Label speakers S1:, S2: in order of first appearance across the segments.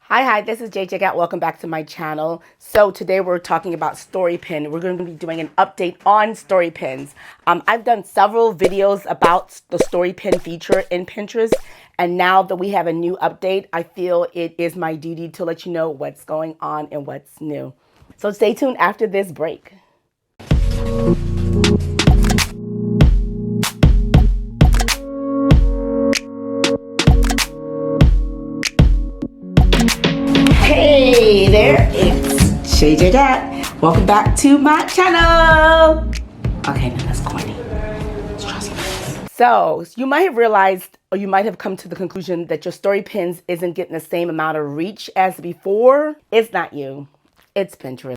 S1: Hi, this is JJ Gat. Welcome back to my channel. So today we're talking about story pin. We're going to be doing an update on story pins. I've done several videos about the story pin feature in Pinterest. And now that we have a new update, I feel it is my duty to let you know what's going on and what's new. So stay tuned after this break. Hey there, it's JJ Gat. Welcome back to my channel. Okay, now that's corny. So you might have realized, or you might have come to the conclusion that your story pins isn't getting the same amount of reach as before. It's not you, it's Pinterest.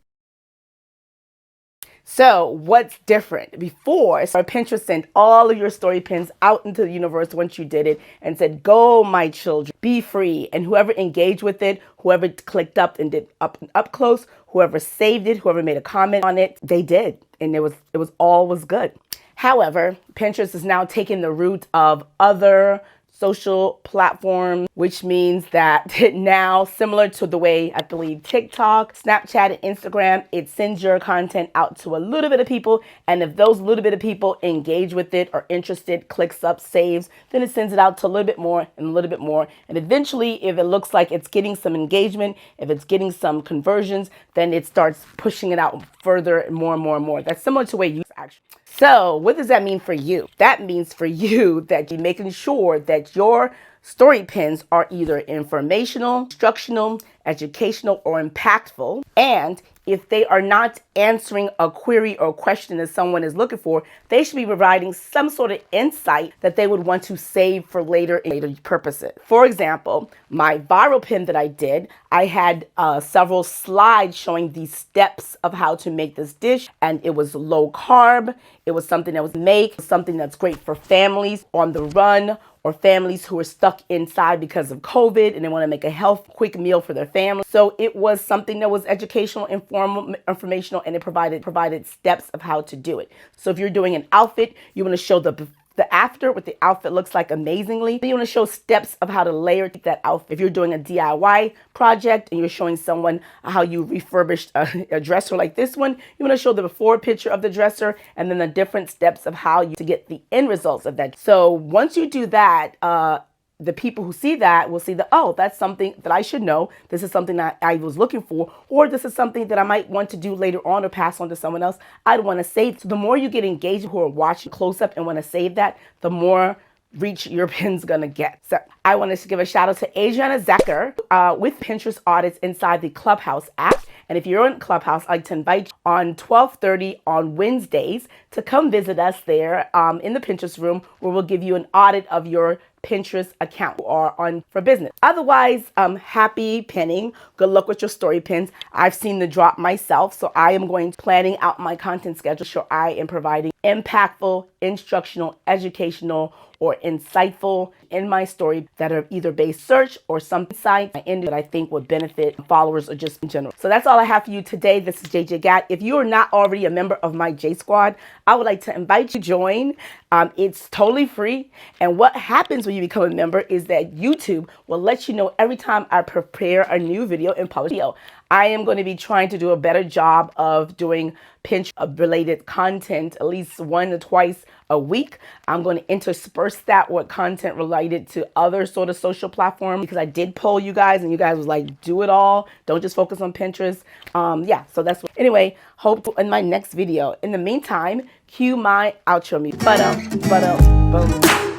S1: So what's different? Before, Pinterest sent all of your story pins out into the universe once you did it and said, go my children, be free. And whoever engaged with it, whoever clicked up and did up close, whoever saved it, whoever made a comment on it, they did. And it was all was good. However, Pinterest is now taking the route of other social platforms, which means that now, similar to the way I believe TikTok, Snapchat, and Instagram, it sends your content out to a little bit of people. And if those little bit of people engage with it, are interested, clicks up, saves, then it sends it out to a little bit more and a little bit more. And eventually, if it looks like it's getting some engagement, if it's getting some conversions, then it starts pushing it out further and more and more and more. That's similar to the way you actually. So what does that mean for you? That means for you that you're making sure that your story pins are either informational, instructional, educational, or impactful. And if they are not answering a query or question that someone is looking for, they should be providing some sort of insight that they would want to save for later purposes. For example, my viral pin that I did, I had several slides showing the steps of how to make this dish, and it was low carb. It was something that was something that's great for families on the run, or families who are stuck inside because of COVID and they want to make a quick meal for their family. So it was something that was educational, informal, informational, and it provided steps of how to do it. So if you're doing an outfit, you want to show the after, what the outfit looks like amazingly. You want to show steps of how to layer that outfit. If you're doing a DIY project and you're showing someone how you refurbished a dresser like this one, you want to show the before picture of the dresser and then the different steps of how to get the end results of that. So once you do that, the people who see that will see that, oh, that's something that I should know. This is something that I was looking for, or this is something that I might want to do later on or pass on to someone else. I'd want to save. So the more you get engaged who are watching close up and want to save that, the more reach your pin's gonna get. So I wanted to give a shout out to Adriana Zecker with Pinterest audits inside the Clubhouse app. And if you're in Clubhouse, I'd like to invite you on 12:30 on Wednesdays to come visit us there in the Pinterest room, where we'll give you an audit of your Pinterest account or on for business. Otherwise, happy pinning. Good luck with your story pins. I've seen the drop myself, so I am planning out my content schedule. So I am providing impactful, instructional, educational, or insightful in my story that are either based search or some insight that I think would benefit followers or just in general. So that's all I have for you today. This is JJ Gat. If you are not already a member of my J Squad, I would like to invite you to join. It's totally free. And what happens when you become a member is that YouTube will let you know every time I prepare a new video and publish a video. I am going to be trying to do a better job of doing Pinterest related content at least 1 to twice a week. I'm going to intersperse that with content related to other sort of social platforms, because I did poll you guys and you guys was like, do it all. Don't just focus on Pinterest. Yeah, so that's what, anyway, hope in my next video. In the meantime, cue my outro music. Boom.